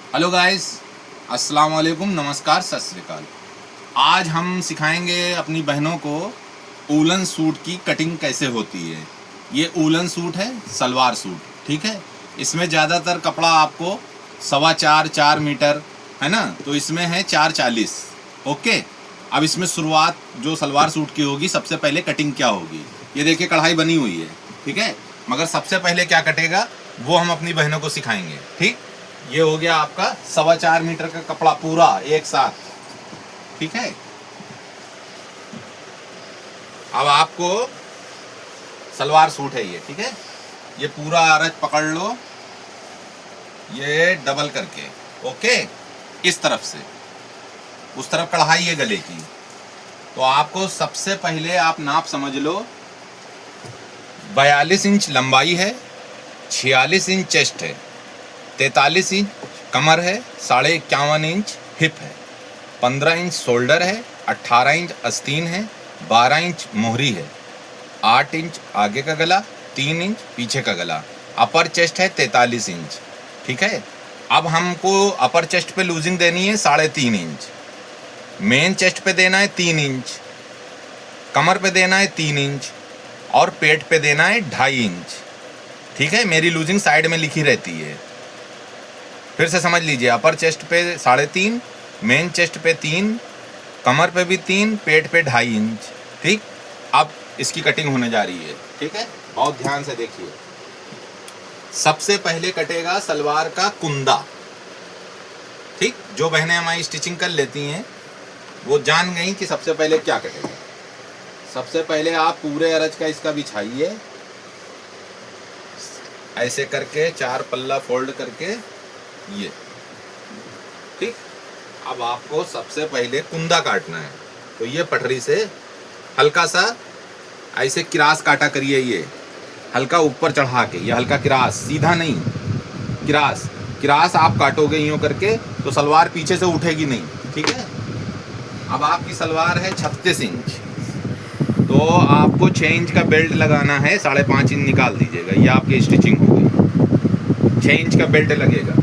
Hello guys, अस्सलाम वालेकुम, नमस्कार, सत श्री अकाल। आज हम सिखाएंगे अपनी बहनों को ऊलन सूट की कटिंग कैसे होती है। ये ऊलन सूट है, सलवार सूट, ठीक है। इसमें ज़्यादातर कपड़ा आपको 4.25-4 मीटर है ना, तो इसमें है 4.40। ओके, अब इसमें शुरुआत जो सलवार सूट की होगी, सबसे पहले कटिंग क्या होगी, ये देखिए कढ़ाई बनी हुई है, ठीक है। मगर सबसे पहले क्या कटेगा वो हम अपनी बहनों को सिखाएंगे, ठीक। ये हो गया आपका 4.25 मीटर का कपड़ा पूरा एक साथ, ठीक है। अब आपको सलवार सूट है ये, ठीक है। ये पूरा आरच पकड़ लो, ये डबल करके, ओके। इस तरफ से उस तरफ कढ़ाई है गले की, तो आपको सबसे पहले आप नाप समझ लो। 42 इंच लंबाई है, 46 इंच चेस्ट है, 43 इंच कमर है, 51.5 इंच हिप है, 15 इंच शोल्डर है, 18 इंच आस्तीन है, 12 इंच मोहरी है, 8 इंच आगे का गला, 3 इंच पीछे का गला। अपर चेस्ट है 43 इंच, ठीक है। अब हमको अपर चेस्ट पे लूजिंग देनी है 3.5 इंच, मेन चेस्ट पे देना है 3 इंच, कमर पे देना है 3 इंच और पेट पे देना है 2.5 इंच, ठीक है। मेरी लूजिंग साइड में लिखी रहती है, फिर से समझ लीजिए। अपर चेस्ट पे 3.5, मेन चेस्ट पे 3, कमर पे भी 3, पेट पे 2.5 इंच, ठीक। अब इसकी कटिंग होने जा रही है, ठीक है। बहुत ध्यान से देखिए। सबसे पहले कटेगा सलवार का कुंदा, ठीक। जो बहनें हमारी स्टिचिंग कर लेती हैं वो जान गई कि सबसे पहले क्या कटेगा। सबसे पहले आप पूरे अरज का इसका बिछाइए, ऐसे करके 4 पल्ला फोल्ड करके, ये ठीक। अब आपको सबसे पहले कुंदा काटना है, तो ये पटरी से हल्का सा ऐसे किरास काटा करिए, ये हल्का ऊपर चढ़ा के, ये हल्का किरास, सीधा नहीं, किरास किरास आप काटोगे यूँ करके तो सलवार पीछे से उठेगी नहीं, ठीक है। अब आपकी सलवार है 36 इंच, तो आपको 6 इंच का बेल्ट लगाना है, 5.5 इंच निकाल दीजिएगा, ये आपकी स्टिचिंग हो गई। 6 इंच का बेल्ट लगेगा।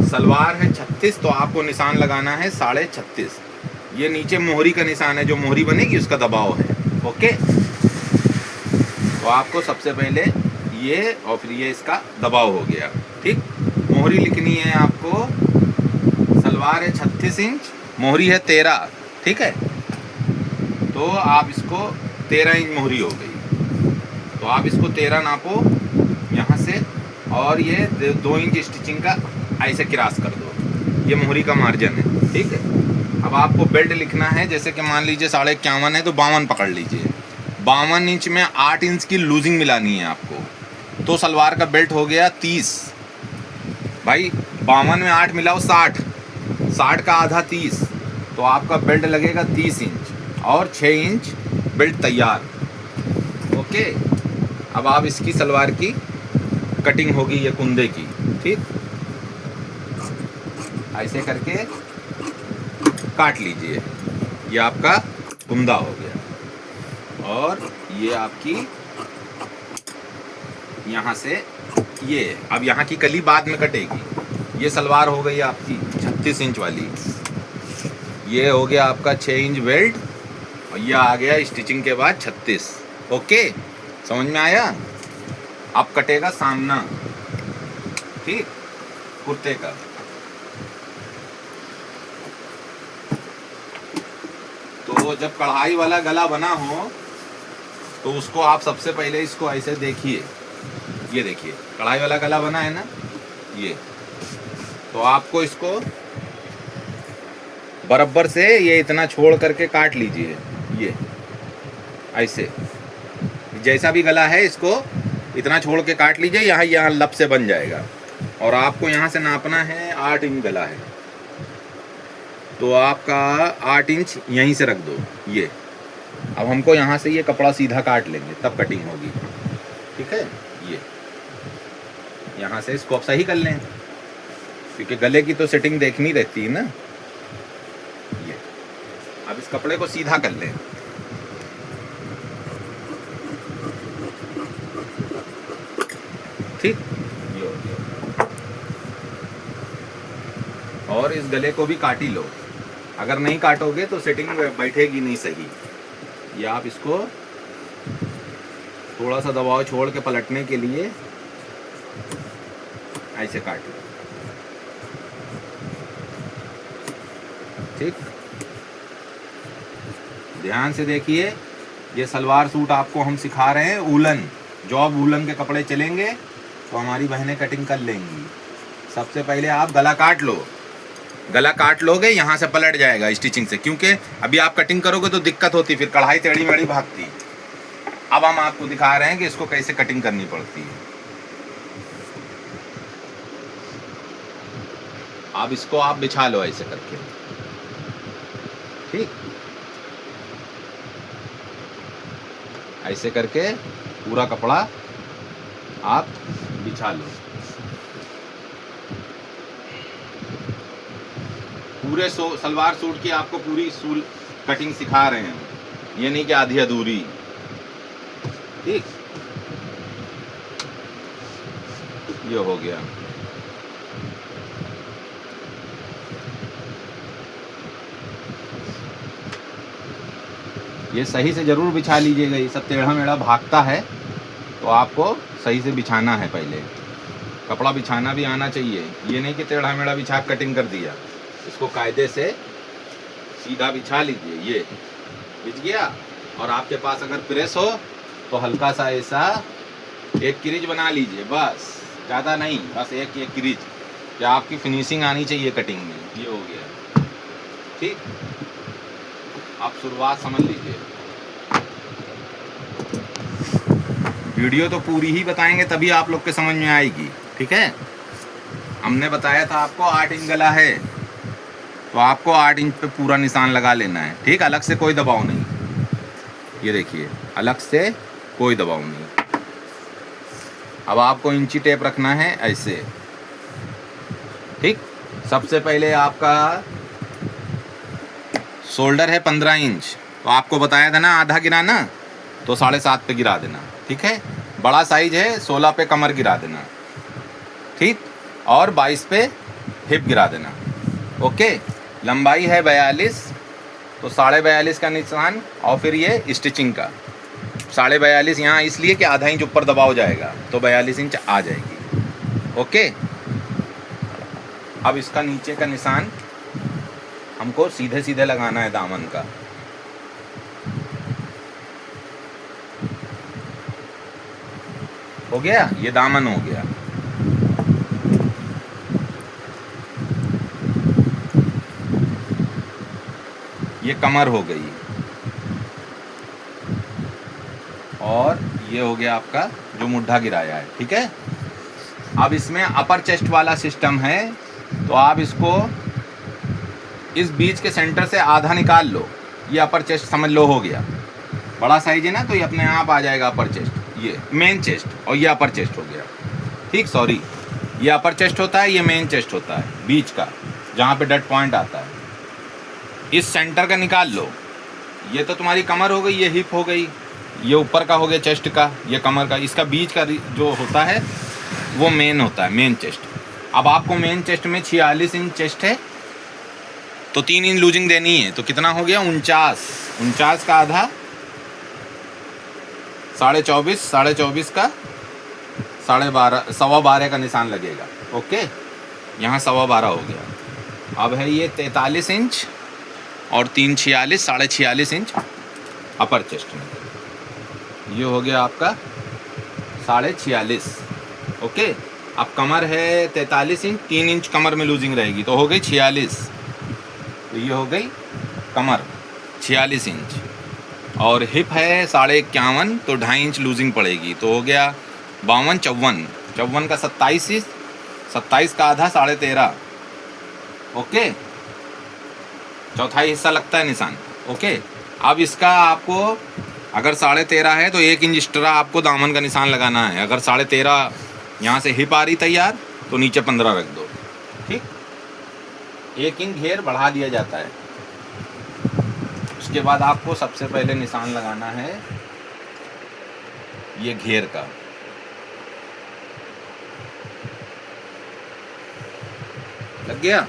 सलवार है 36, तो आपको निशान लगाना है 36.5। ये नीचे मोहरी का निशान है, जो मोहरी बनेगी उसका दबाव है, ओके। तो आपको सबसे पहले ये और फिर ये इसका दबाव हो गया, ठीक। मोहरी लिखनी है आपको। सलवार है 36 इंच, मोहरी है 13, ठीक है। तो आप इसको 13 इंच मोहरी हो गई, तो आप इसको 13 नापो यहाँ से, और ये 2 इंच स्टिचिंग का ऐसे क्रॉस कर दो, ये मोहरी का मार्जिन है, ठीक है। अब आपको बेल्ट लिखना है, जैसे कि मान लीजिए 51.5 है तो 52 पकड़ लीजिए। 52 इंच में 8 इंच की लूजिंग मिलानी है आपको, तो सलवार का बेल्ट हो गया 30। भाई 52 में 8 मिलाओ 60, 60 का आधा 30, तो आपका बेल्ट लगेगा 30 इंच और 6 इंच बेल्ट तैयार, ओके। अब आप इसकी सलवार की कटिंग होगी, ये कुंदे की, ठीक। ऐसे करके काट लीजिए, ये आपका कुंदा हो गया। और ये आपकी यहाँ से ये, अब यहाँ की कली बाद में कटेगी। ये सलवार हो गई आपकी 36 इंच वाली, ये हो गया आपका 6 इंच बेल्ट, और ये आ गया स्टिचिंग के बाद 36, ओके। समझ में आया। अब कटेगा सामना, ठीक, कुर्ते का। तो जब कढ़ाई वाला गला बना हो तो उसको आप सबसे पहले इसको ऐसे देखिए, ये देखिए कढ़ाई वाला गला बना है ना, ये। तो आपको इसको बराबर से ये इतना छोड़ करके काट लीजिए, ये ऐसे, जैसा भी गला है इसको इतना छोड़ के काट लीजिए, यहाँ लब से बन जाएगा। और आपको यहाँ से नापना है 8 इंच गला है, तो आपका 8 इंच यहीं से रख दो, ये। अब हमको यहाँ से ये कपड़ा सीधा काट लेंगे, तब कटिंग होगी, ठीक है। ये यहाँ से इसको अब सही कर लें, क्योंकि गले की तो सेटिंग देखनी रहती है ना, ये। अब इस कपड़े को सीधा कर लें, ठीक। ये हो गया। और इस गले को भी काट ही लो। अगर नहीं काटोगे तो सेटिंग बैठेगी नहीं सही। ये आप इसको थोड़ा सा दबाव छोड़ के पलटने के लिए ऐसे काट लो। ठीक, ध्यान से देखिए। ये सलवार सूट आपको हम सिखा रहे हैं वूलन। जॉब वूलन के कपड़े चलेंगे तो हमारी बहनें कटिंग कर लेंगी। सबसे पहले आप गला काट लो। गला काट लोगे, यहाँ से पलट जाएगा स्टिचिंग से, क्योंकि अभी आप कटिंग करोगे तो दिक्कत होती, फिर कढ़ाई टेढ़ी मेढ़ी भागती। अब हम आपको दिखा रहे हैं कि इसको कैसे कटिंग करनी पड़ती है। अब इसको आप बिछा लो ऐसे करके। ठीक, ऐसे करके पूरा कपड़ा आप बिछा लो। पूरे सलवार सूट की आपको पूरी सूल कटिंग सिखा रहे हैं, ये नहीं कि आधी अधूरी। ठीक, ये हो गया। ये सही से जरूर बिछा लीजिएगा। ये सब टेढ़ा मेढ़ा भागता है तो आपको सही से बिछाना है। पहले कपड़ा बिछाना भी आना चाहिए। ये नहीं कि टेढ़ा मेढ़ा बिछा कटिंग कर दिया। इसको कायदे से सीधा बिछा लीजिए। ये बिछ गया। और आपके पास अगर प्रेस हो तो हल्का सा ऐसा एक क्रीज बना लीजिए, बस, ज़्यादा नहीं, बस एक क्रीज। या आपकी फिनिशिंग आनी चाहिए कटिंग में। ये हो गया। ठीक, आप शुरुआत समझ लीजिए। वीडियो तो पूरी ही बताएंगे तभी आप लोग के समझ में आएगी। ठीक है, हमने बताया था आपको 8 इंच गला है तो आपको 8 इंच पे पूरा निशान लगा लेना है। ठीक, अलग से कोई दबाव नहीं। ये देखिए, अलग से कोई दबाव नहीं। अब आपको इंची टेप रखना है ऐसे। ठीक, सबसे पहले आपका शोल्डर है 15 इंच, तो आपको बताया था ना आधा गिराना, तो 7.5 पे गिरा देना। ठीक है, बड़ा साइज है 16 पे कमर गिरा देना। ठीक, और 22 पे हिप गिरा देना। ओके, लंबाई है 42, तो 42.5 का निशान। और फिर ये स्टिचिंग का 42.5 यहाँ इसलिए कि आधा इंच ऊपर दबाव जाएगा तो 42 इंच आ जाएगी। ओके, अब इसका नीचे का निशान हमको सीधे सीधे लगाना है दामन का। हो गया, ये दामन हो गया। ये कमर हो गई और ये हो गया आपका जो मुड्ढा गिराया है। ठीक है, अब इसमें अपर चेस्ट वाला सिस्टम है तो आप इसको इस बीच के सेंटर से आधा निकाल लो। ये अपर चेस्ट समझ लो हो गया। बड़ा साइज है ना तो ये अपने आप आ जाएगा अपर चेस्ट, ये मेन चेस्ट, और ये अपर चेस्ट हो गया। ठीक, सॉरी, ये अपर चेस्ट होता है, ये मेन चेस्ट होता है बीच का, जहाँ पे डट पॉइंट आता है। इस सेंटर का निकाल लो। ये तो तुम्हारी कमर हो गई, ये हिप हो गई, ये ऊपर का हो गया चेस्ट का, ये कमर का। इसका बीच का जो होता है वो मेन होता है, मेन चेस्ट। अब आपको मेन चेस्ट में 46 इंच चेस्ट है तो 3 इंच लूजिंग देनी है। तो कितना हो गया? 49 का आधा 24.5, 24.5 का 12.5, 12.25 का निशान लगेगा। ओके, यहाँ 12.25 हो गया। अब है ये 43 इंच और 3 46, 46.5 इंच अपर चेस्ट में। ये हो गया आपका 46.5। ओके, अब कमर है 43 इंच, 3 इंच कमर में लूजिंग रहेगी तो हो गई 46। तो ये हो गई कमर 46 इंच। और हिप है 51.5, तो 2.5 इंच लूजिंग पड़ेगी तो हो गया 52, 54 का 27 इंच, 27 का आधा 13.5। ओके, चौथाई हिस्सा लगता है निशान। ओके, अब इसका आपको अगर 13.5 है तो 1 इंच एक्स्ट्रा आपको दामन का निशान लगाना है। अगर 13.5 यहाँ से हिप आ रही तैयार तो नीचे 15 रख दो। ठीक, 1 इंच घेर बढ़ा दिया जाता है। उसके बाद आपको सबसे पहले निशान लगाना है ये घेर का। लग गया?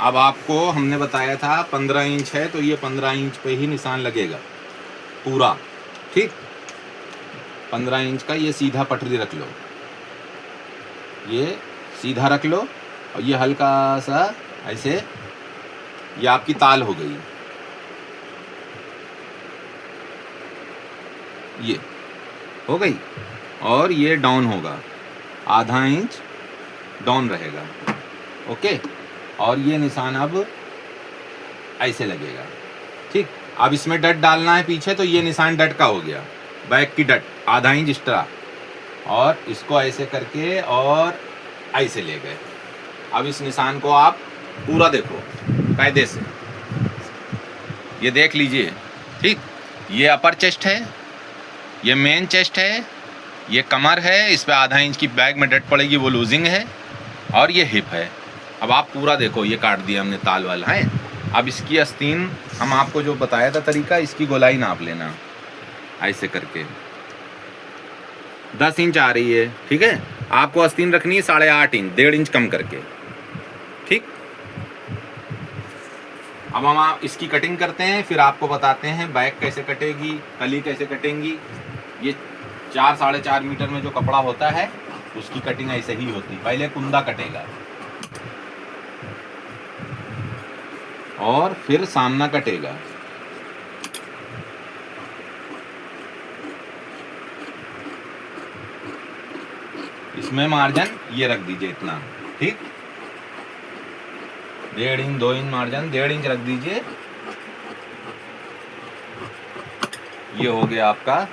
अब आपको हमने बताया था 15 इंच है, तो ये 15 इंच पे ही निशान लगेगा पूरा। ठीक, 15 इंच का ये सीधा पटरी रख लो, ये सीधा रख लो, और ये हल्का सा ऐसे, ये आपकी ताल हो गई, ये हो गई। और ये डाउन होगा, आधा इंच डाउन रहेगा। ओके, और ये निशान अब ऐसे लगेगा। ठीक, अब इसमें डट डालना है पीछे, तो ये निशान डट का हो गया, बैक की डट आधा इंच एक्स्ट्रा, और इसको ऐसे करके और ऐसे ले गए। अब इस निशान को आप पूरा देखो कायदे से, ये देख लीजिए। ठीक, ये अपर चेस्ट है, ये मेन चेस्ट है, ये कमर है, इस पे आधा इंच की बैक में डट पड़ेगी, वो लूजिंग है, और ये हिप है। अब आप पूरा देखो, ये काट दिया हमने ताल वाला है। अब इसकी आस्तीन हम आपको जो बताया था तरीका, इसकी गोलाई नाप लेना ऐसे करके, 10 इंच आ रही है। ठीक है, आपको आस्तीन रखनी है 8.5 इंच, 1.5 इंच कम करके। ठीक, अब हम इसकी कटिंग करते हैं, फिर आपको बताते हैं बैक कैसे कटेगी, कली कैसे कटेंगी। ये 4-4.5 मीटर में जो कपड़ा होता है उसकी कटिंग ऐसे ही होती। पहले कुंदा कटेगा और फिर सामना कटेगा। इसमें मार्जिन ये रख दीजिए इतना। ठीक, 1.5 इंच 2 इंच मार्जिन, 1.5 इंच रख दीजिए। ये हो गया आपका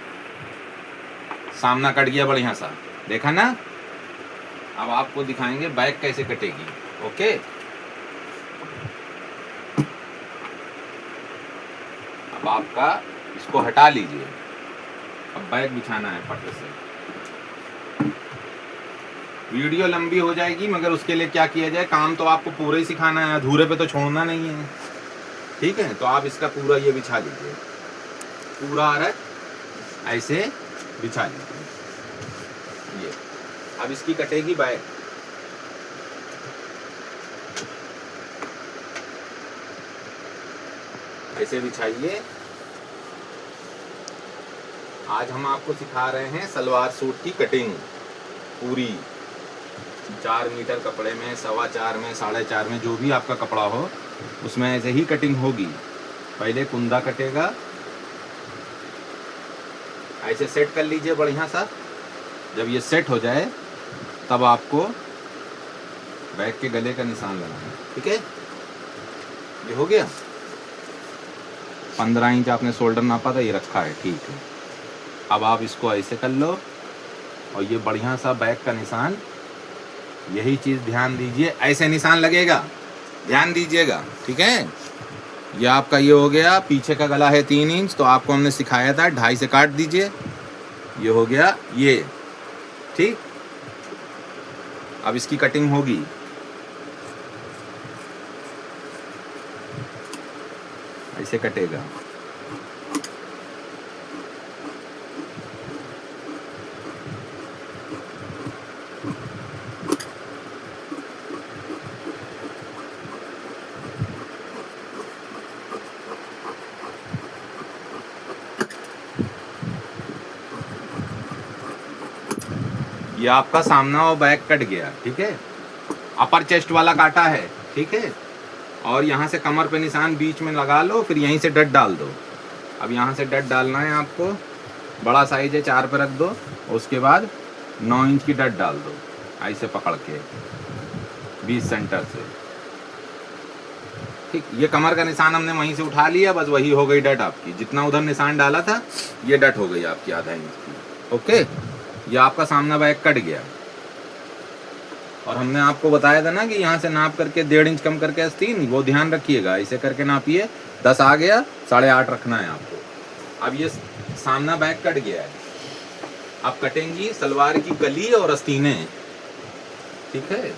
सामना, कट गया बढ़िया सा, देखा ना। अब आपको दिखाएंगे बैक कैसे कटेगी। ओके, अब आपका इसको हटा लीजिए, अब बैक बिछाना है पट से। वीडियो लंबी हो जाएगी, मगर उसके लिए क्या किया जाए, काम तो आपको पूरा ही सिखाना है, अधूरे पे तो छोड़ना नहीं है। ठीक है, तो आप इसका पूरा ये बिछा लीजिए, पूरा आरक ऐसे बिछा लीजिए। ये अब इसकी कटेगी बैक। ऐसे बिछाइए। आज हम आपको सिखा रहे हैं सलवार सूट की कटिंग पूरी, 4 मीटर कपड़े में, 4.25 में, 4.5 में, जो भी आपका कपड़ा हो उसमें ऐसे ही कटिंग होगी। पहले कुंदा कटेगा, ऐसे सेट कर लीजिए बढ़िया सा। जब ये सेट हो जाए तब आपको बैक के गले का निशान लगाना है। ठीक है, ये हो गया। 15 इंच आपने शोल्डर नापा था, ये रखा है। ठीक है, अब आप इसको ऐसे कर लो, और ये बढ़िया सा बैक का निशान, यही चीज़ ध्यान दीजिए, ऐसे निशान लगेगा, ध्यान दीजिएगा। ठीक है, ये आपका ये हो गया। पीछे का गला है 3 इंच, तो आपको हमने सिखाया था 2.5 से काट दीजिए, ये हो गया ये। ठीक, अब इसकी कटिंग होगी। ऐसे कटेगा। ये आपका सामना और बैक कट गया। ठीक है, अपर चेस्ट वाला काटा है। ठीक है, और यहाँ से कमर पे निशान बीच में लगा लो, फिर यहीं से डट डाल दो। अब यहाँ से डट डालना है आपको, बड़ा साइज है 4 पे रख दो, उसके बाद 9 इंच की डट डाल दो, ऐसे पकड़ के 20 सेंटर से। ठीक, ये कमर का निशान हमने वहीं से उठा लिया, बस वही हो गई डट आपकी। जितना उधर निशान डाला था ये डट हो गई आपकी आधा इंच की। ओके, ये आपका सामना बैक कट गया। और हमने आपको बताया था ना कि यहाँ से नाप करके 1.5 इंच कम करके आस्तीन, वो ध्यान रखिएगा, ऐसे करके नापिए। 10 आ गया, 8.5 रखना है आपको। अब ये सामना बैक कट गया है, अब कटेंगी सलवार की गली और आस्तीनें। ठीक है,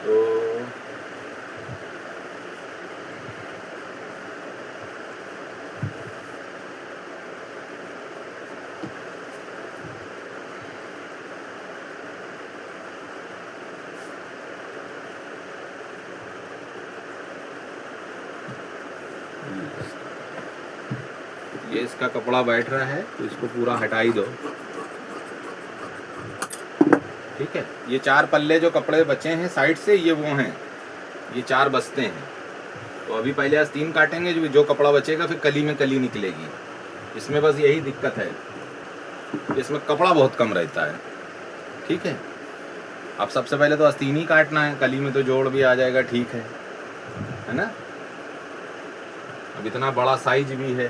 तो ये इसका कपड़ा बैठ रहा है तो इसको पूरा हटा ही दो। ठीक है, ये 4 पल्ले जो कपड़े बचे हैं साइड से, ये वो हैं, ये 4 बचते हैं। तो अभी पहले आस्तीन काटेंगे, जो कपड़ा बचेगा फिर कली में कली निकलेगी। इसमें बस यही दिक्कत है, इसमें कपड़ा बहुत कम रहता है। ठीक है, अब सबसे पहले तो आस्तीन ही काटना है, कली में तो जोड़ भी आ जाएगा। ठीक है ना। अब इतना बड़ा साइज भी है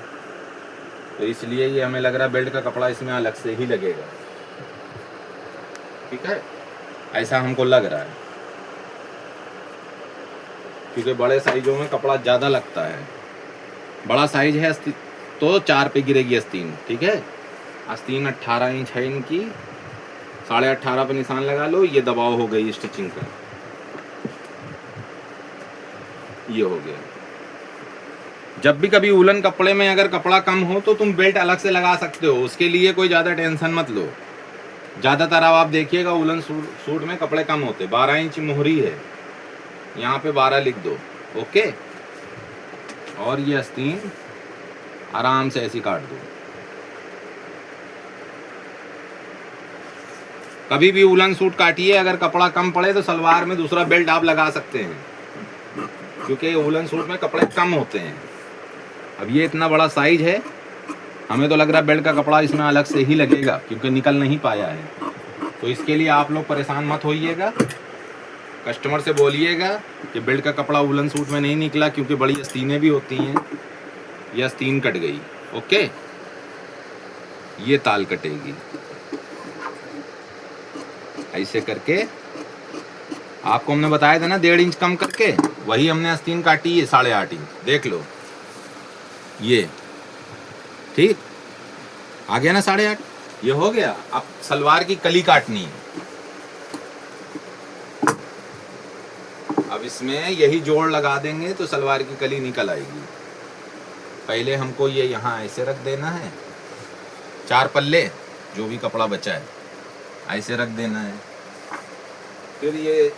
तो इसलिए ये हमें लग रहा है बेल्ट का कपड़ा इसमें अलग से ही लगेगा। ठीक है, ऐसा हमको लग रहा है, क्योंकि बड़े साइजों में कपड़ा ज़्यादा लगता है। बड़ा साइज है तो 4 पे गिरेगी आस्तीन। ठीक है, आस्तीन 18 इंच है इनकी, 18.5 पे निशान लगा लो। ये दबाव हो गई स्टिचिंग का, ये हो गया। जब भी कभी उलन कपड़े में अगर कपड़ा कम हो तो तुम बेल्ट अलग से लगा सकते हो, उसके लिए कोई ज़्यादा टेंशन मत लो। ज़्यादातर अब आप देखिएगा उलन सूट में कपड़े कम होते। 12 इंच मोहरी है, यहाँ पे 12 लिख दो। ओके, और ये आस्तीन आराम से ऐसी काट दो। कभी भी उलन सूट काटिए, अगर कपड़ा कम पड़े तो सलवार में दूसरा बेल्ट आप लगा सकते हैं, क्योंकि उलन सूट में कपड़े कम होते हैं। अब ये इतना बड़ा साइज है, हमें तो लग रहा है बेल्ट का कपड़ा इसमें अलग से ही लगेगा, क्योंकि निकल नहीं पाया है। तो इसके लिए आप लोग परेशान मत होइएगा, कस्टमर से बोलिएगा कि बेल्ट का कपड़ा उलन सूट में नहीं निकला, क्योंकि बड़ी आस्तीनें भी होती हैं। ये आस्तीन कट गई। ओके, ये ताल कटेगी। ऐसे करके आपको हमने बताया था ना 1.5 इंच कम करके, वही हमने आस्तीन काटी है 8.5 इंच। देख लो ये, ठीक आ गया ना 8.5, ये हो गया। अब सलवार की कली काटनी है। अब इसमें यही जोड़ लगा देंगे तो सलवार की कली निकल आएगी। पहले हमको ये यहाँ ऐसे रख देना है, 4 पल्ले जो भी कपड़ा बचा है ऐसे रख देना है। फिर ये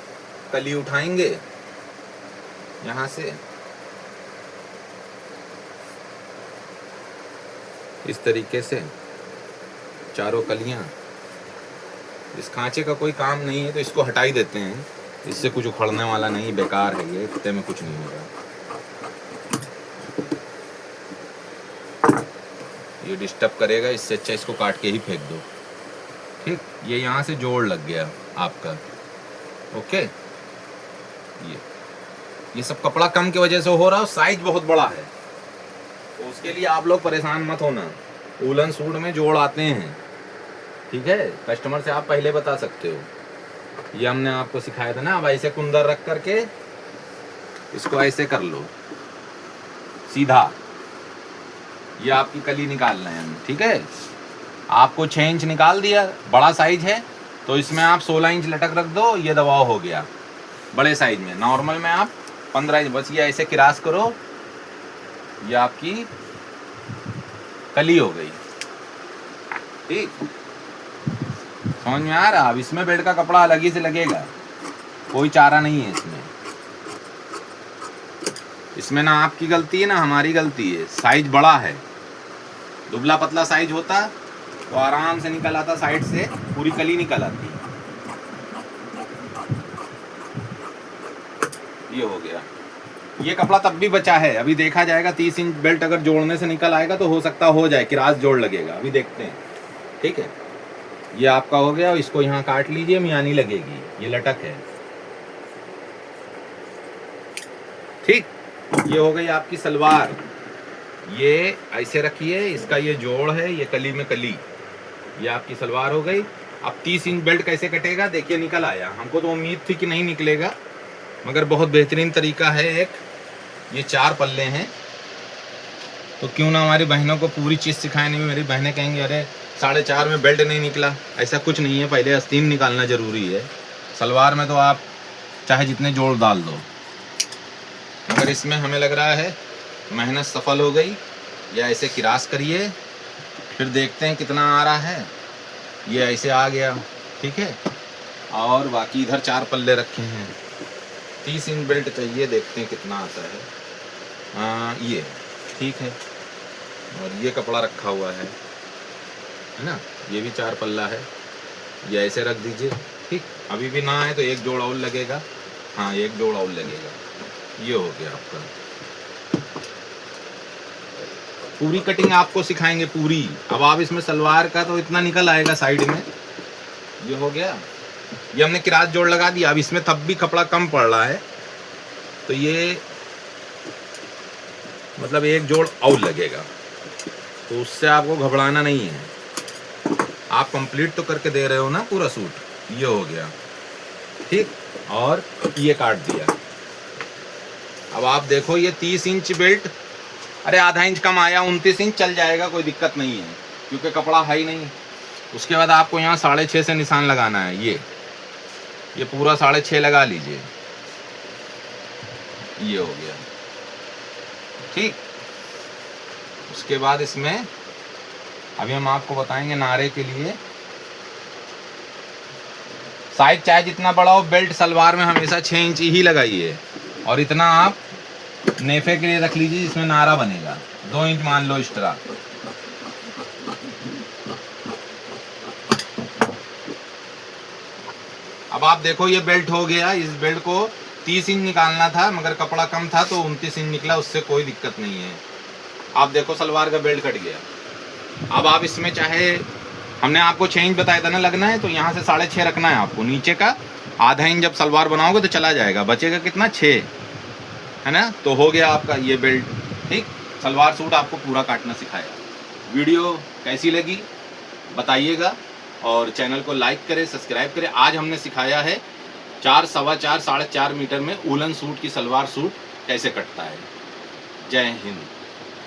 कली उठाएंगे यहाँ से, इस तरीके से चारों कलियां। इस खांचे का कोई काम नहीं है तो इसको हटा ही देते हैं, इससे कुछ उखड़ने वाला नहीं, बेकार है ये, इतने में कुछ नहीं होगा। ये डिस्टर्ब करेगा, इससे अच्छा इसको काट के ही फेंक दो। ठीक, ये यहाँ से जोड़ लग गया आपका। ओके, ये सब कपड़ा कम की वजह से हो रहा है, साइज बहुत बड़ा है तो उसके लिए आप लोग परेशान मत होना। उलन सूट में जोड़ आते हैं। ठीक है, कस्टमर से आप पहले बता सकते हो। ये हमने आपको सिखाया था ना। अब ऐसे कुंदर रख करके इसको ऐसे कर लो सीधा, ये आपकी कली निकालना है हमें। ठीक है, आपको 6 इंच निकाल दिया, बड़ा साइज है तो इसमें आप 16 इंच लटक रख दो। ये दबाव हो गया बड़े साइज में। नॉर्मल में आप 15 इंच, बस ये ऐसे क्रॉस करो, ये आपकी कली हो गई। ठीक, समझ में आ रहा। अब इसमें बेल्ट का कपड़ा अलग ही से लगेगा, कोई चारा नहीं है इसमें। इसमें ना आपकी गलती है ना हमारी गलती है, साइज बड़ा है। दुबला पतला साइज होता तो आराम से निकल आता, साइड से पूरी कली निकल आती। ये हो गया। ये कपड़ा तब भी बचा है, अभी देखा जाएगा। 30 इंच बेल्ट अगर जोड़ने से निकल आएगा तो हो सकता हो जाए, क्रॉस जोड़ लगेगा, अभी देखते हैं। ठीक है, ये आपका हो गया। इसको यहाँ काट लीजिए, मियानी लगेगी, ये लटक है। ठीक, ये हो गई आपकी सलवार। ये ऐसे रखिए, इसका ये जोड़ है, ये कली में कली, ये आपकी सलवार हो गई। अब 30 इंच बेल्ट कैसे कटेगा देखिए, निकल आया। हमको तो उम्मीद थी कि नहीं निकलेगा, मगर बहुत बेहतरीन तरीका है एक। ये 4 पल्ले हैं तो क्यों ना हमारी बहनों को पूरी चीज़ सिखाने में। मेरी बहनें कहेंगी अरे 4.5 में बेल्ट नहीं निकला, ऐसा कुछ नहीं है। पहले आस्तीन निकालना ज़रूरी है। सलवार में तो आप चाहे जितने जोड़ डाल दो, मगर इसमें हमें लग रहा है मेहनत सफल हो गई। या ऐसे क्रॉस करिए, फिर देखते हैं कितना आ रहा है। ये ऐसे आ गया, ठीक है। और बाकी इधर 4 पल्ले रखे हैं। 30 इंच बेल्ट चाहिए, देखते हैं कितना आता है। ये ठीक है, और ये कपड़ा रखा हुआ है ना, ये भी 4 पल्ला है, ये ऐसे रख दीजिए। ठीक, अभी भी ना है तो एक जोड़ और लगेगा, हाँ एक जोड़ और लगेगा। ये हो गया आपका। पूरी कटिंग आपको सिखाएंगे पूरी। अब आप इसमें सलवार का तो इतना निकल आएगा साइड में। ये हो गया, ये हमने किरास जोड़ लगा दिया। अब इसमें तब भी कपड़ा कम पड़ रहा है तो ये मतलब एक जोड़ और लगेगा, तो उससे आपको घबराना नहीं है। आप कंप्लीट तो करके दे रहे हो ना पूरा सूट। ये हो गया ठीक, और ये काट दिया। अब आप देखो ये 30 इंच बेल्ट, अरे आधा इंच कम आया, 29 इंच चल जाएगा, कोई दिक्कत नहीं है क्योंकि कपड़ा है ही नहीं। उसके बाद आपको यहाँ 6.5 से निशान लगाना है। ये पूरा 6.5 लगा लीजिए। ये हो गया ठीक। उसके बाद इसमें अभी हम आपको बताएंगे नारे के लिए साइज चाहे जितना बड़ा हो, बेल्ट सलवार में हमेशा 6 इंच ही लगाइए, और इतना आप नेफे के लिए रख लीजिए जिसमें नारा बनेगा। 2 इंच मान लो एक्स्ट्रा। अब आप देखो ये बेल्ट हो गया। इस बेल्ट को 30 इंच निकालना था मगर कपड़ा कम था तो 29 इंच निकला, उससे कोई दिक्कत नहीं है। आप देखो सलवार का बेल्ट कट गया। अब आप इसमें चाहे, हमने आपको 6 इंच बताया था ना लगना है, तो यहाँ से 6.5 रखना है आपको। नीचे का आधा इंच जब सलवार बनाओगे तो चला जाएगा, बचेगा कितना 6, है ना। तो हो गया आपका ये बेल्ट ठीक। सलवार सूट आपको पूरा काटना सिखाया। वीडियो कैसी लगी बताइएगा, और चैनल को लाइक करें, सब्सक्राइब करें। आज हमने सिखाया है 4, सवा 4, 4.5 मीटर में वूलन सूट की सलवार सूट कैसे कटता है। जय हिंद।